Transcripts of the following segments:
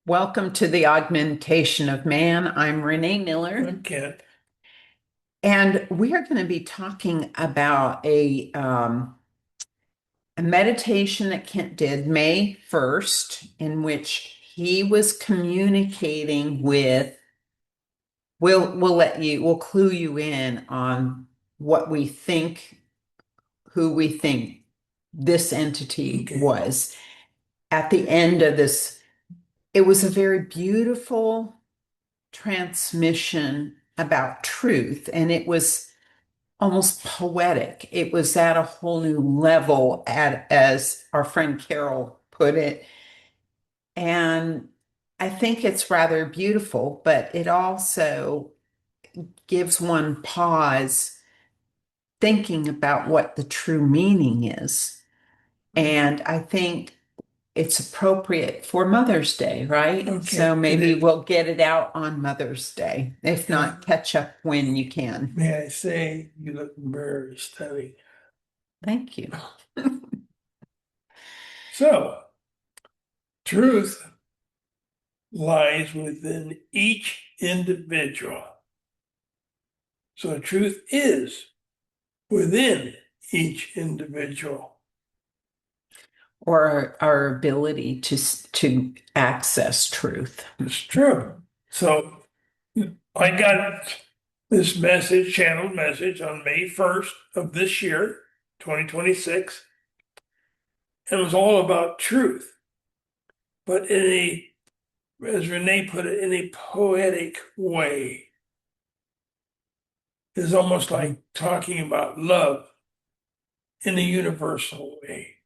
Welcome to the Augmentation of Man. I'm Renee Miller, Okay. and we are going to be talking about a meditation that Kent did May 1st, in which he was communicating with, we'll clue you in on what we think, who we think this entity Okay. was. At the end of this, it was a very beautiful transmission about truth, and it was almost poetic. It was at a whole new level, as our friend Carol put it. And I think it's rather beautiful, but it also gives one pause thinking about what the true meaning is. And I think it's appropriate for Mother's Day, right? So Okay. It maybe is. we'll get it out on Mother's Day. If And not, catch up when you can. may I say, you look very stunning. Thank you. So, truth lies within each individual. So, truth is within each individual. Or our ability to access truth. It's true. So, I got this message, channeled message on May 1st of this year, 2026. And it was all about truth, but in a, as Renee put it, in a poetic way. It's almost like talking about love in a universal way.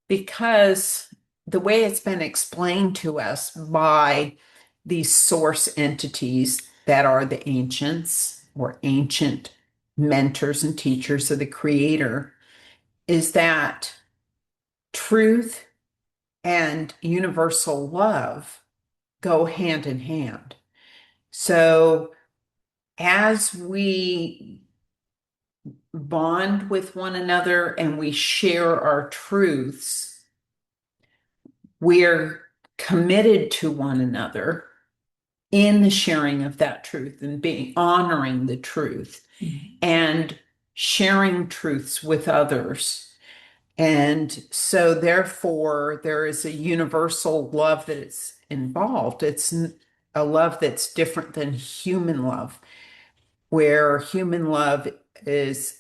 Because the way it's been explained to us by these source entities that are the ancients or ancient mentors and teachers of the Creator is that truth and universal love go hand in hand. So as we bond with one another and we share our truths, we're committed to one another in the sharing of that truth and being honoring the truth and sharing truths with others. And so therefore there is a universal love that is involved. It's a love that's different than human love, where human love is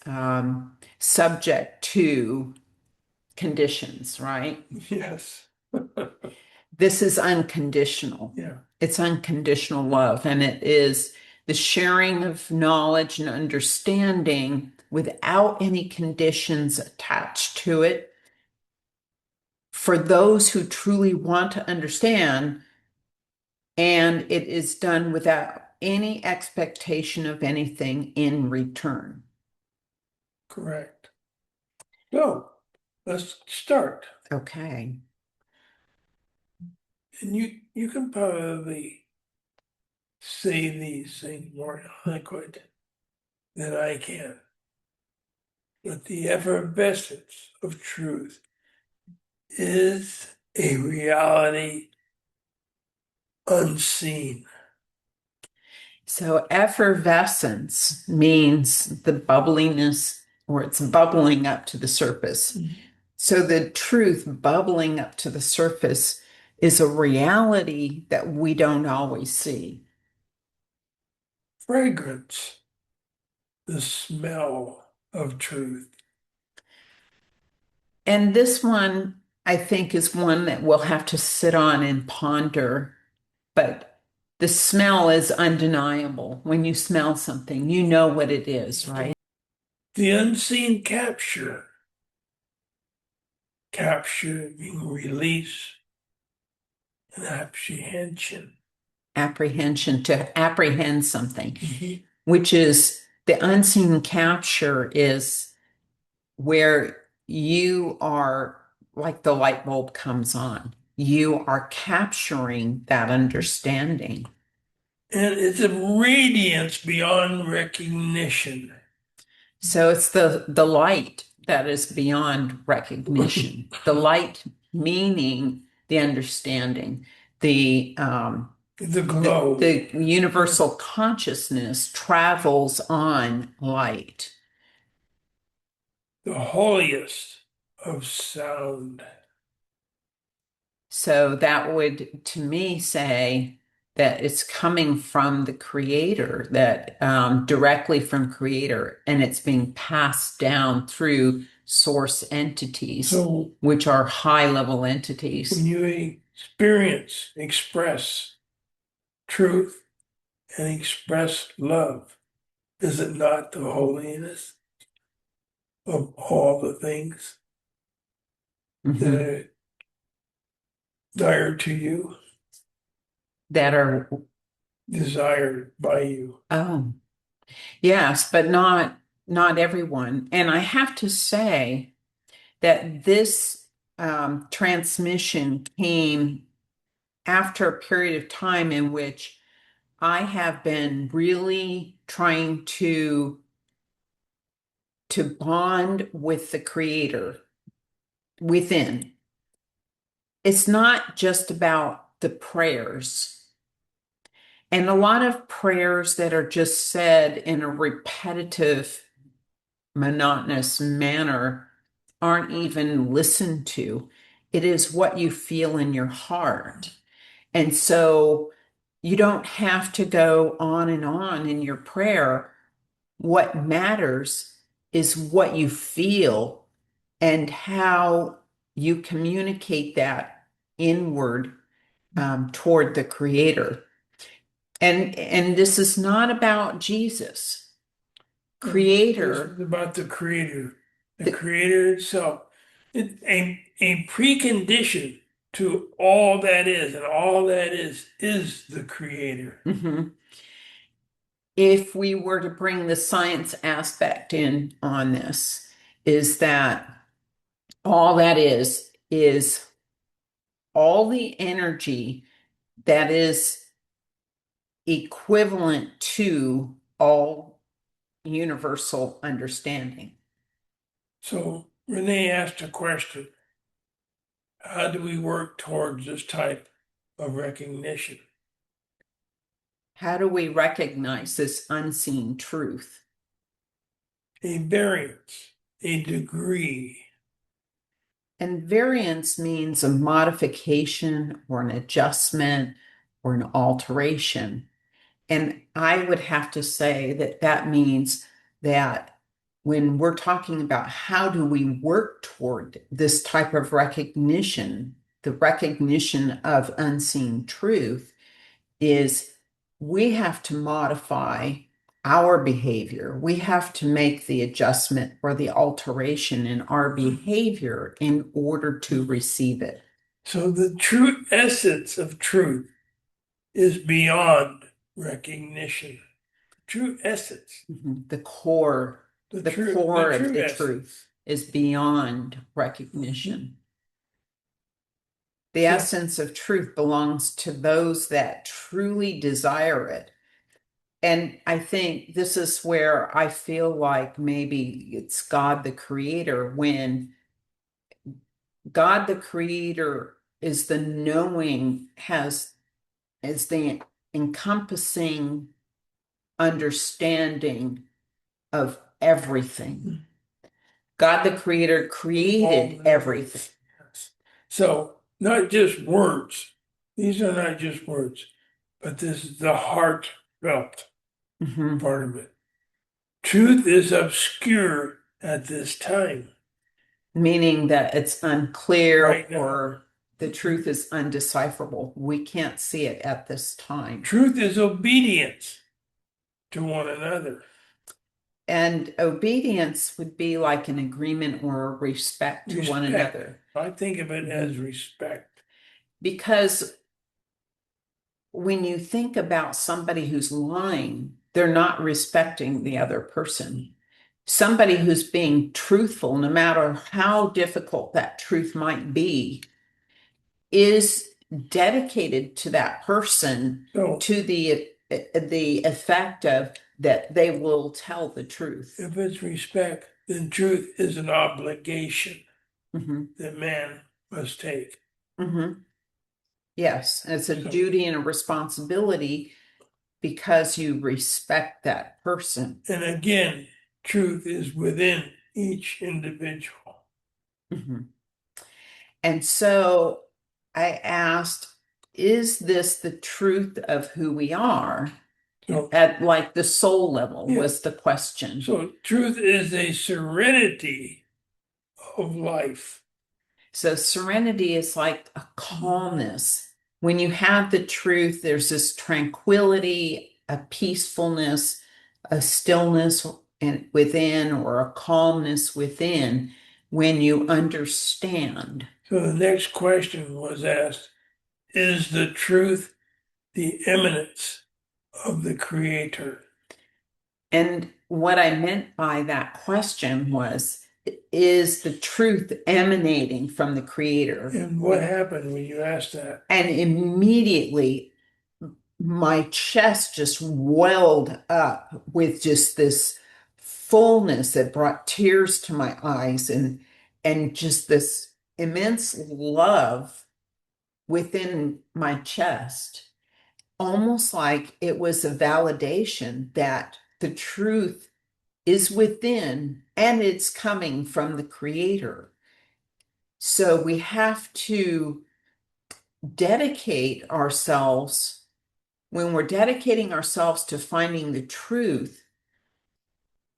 subject to conditions, right? Yes. This is unconditional. Yeah. It's unconditional love, and it is the sharing of knowledge and understanding without any conditions attached to it for those who truly want to understand, and it is done without any expectation of anything in return. Correct. So let's start. Okay. And you can probably say these things more eloquent than I can. But the effervescence of truth is a reality unseen. So effervescence means the bubbliness, or it's bubbling up to the surface. So the truth bubbling up to the surface is a reality that we don't always see. Fragrance, the smell of truth. And this one, I think, is one that we'll have to sit on and ponder. But the smell is undeniable. When you smell something, you know what it is, right? The unseen capture, capturing release and apprehension. Apprehension, to apprehend something, which is the unseen capture is where you are like the light bulb comes on. You are capturing that understanding. And it's a radiance beyond recognition. So it's the light that is beyond recognition. The light meaning the understanding. The glow. the universal consciousness travels on light. The holiest of sound. So that would, to me, say that it's coming from the creator, that directly from creator, and it's being passed down through source entities, So which are high level entities. when you express truth and express love, is it not the holiness of all the things Mhm. that are desired to you, That are, desired by you? oh, yes, but not everyone. And I have to say that this transmission came after a period of time in which I have been really trying to bond with the creator within. It's not just about the prayers. And a lot of prayers that are just said in a repetitive, monotonous manner aren't even listened to. It is what you feel in your heart. And so you don't have to go on and on in your prayer. What matters is what you feel and how you communicate that inward toward the Creator. And this is not about Jesus. This Creator, is about the creator, the the, creator itself. A precondition to all that is, and all that is the creator. mhm. If we were to bring the science aspect in on this, is that all that is all the energy that is equivalent to all universal understanding. So Renee asked a question: how do we work towards this type of recognition? How do we recognize this unseen truth? A variance, a degree. And variance means a modification or an adjustment or an alteration. And I would have to say that that means that when we're talking about how do we work toward this type of recognition, the recognition of unseen truth, is we have to modify our behavior. We have to make the adjustment or the alteration in our behavior in order to receive it. So the true essence of truth is beyond recognition. True essence. Mhm. The core of the Essence. truth is beyond recognition. The So- essence of truth belongs to those that truly desire it. And I think this is where I feel like maybe it's God the Creator, when God the Creator is the knowing, is the encompassing understanding of everything. God the Creator created everything. So not just words. These are not just words, but this is the heartfelt Mhm. part of it. Truth is obscure at this time. Meaning that it's unclear Right now. or the truth is undecipherable. We can't see it at this time. Truth is obedience to one another. And obedience would be like an agreement or a respect to one Respect. another. I think of it as respect. Because when you think about somebody who's lying, they're not respecting the other person. Somebody who's being truthful, no matter how difficult that truth might be, is dedicated to that person, So to the effect of that they will tell the truth. if it's respect, then truth is an obligation Mhm. that man must take. Mhm. Yes, it's a So, duty and a responsibility because you respect that person. and again, truth is within each individual. Mhm. And so I asked, is this the truth of who we are? So, At like the soul level yeah. was the question. So truth is a serenity of life. So serenity is like a calmness. When you have the truth, there's this tranquility, a peacefulness, a stillness and within, or a calmness within when you understand. So the next question was asked, is the truth the eminence of the Creator? And what I meant by that question was, is the truth emanating from the Creator? And what happened when you asked that? And immediately my chest just welled up with just this fullness that brought tears to my eyes, and just this immense love within my chest, almost like it was a validation that the truth is within and it's coming from the Creator. So we have to dedicate ourselves. When we're dedicating ourselves to finding the truth,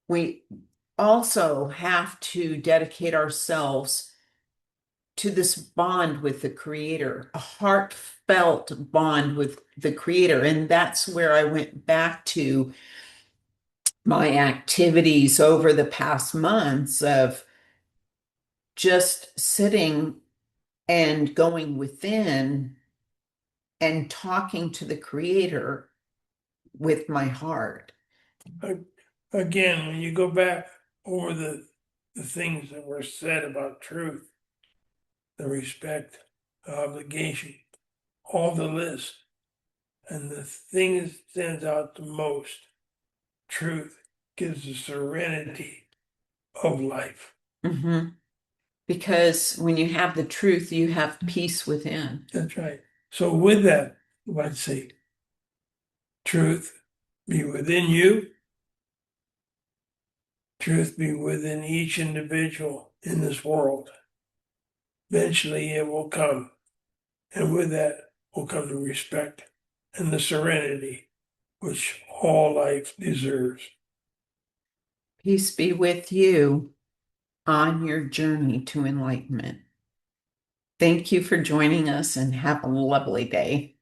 we also have to dedicate ourselves to this bond with the Creator, a heartfelt bond with the Creator. And that's where I went back to my activities over the past months of just sitting and going within and talking to the Creator with my heart. Again, when you go back over the things that were said about truth, the respect, the obligation, all the list, and the thing that stands out the most, truth gives the serenity of life. Mhm. Because when you have the truth, you have peace within. That's right. So with that, let's say, truth be within you, truth be within each individual in this world. Eventually it will come. And with that will come the respect and the serenity which all life deserves. Peace be with you on your journey to enlightenment. Thank you for joining us and have a lovely day.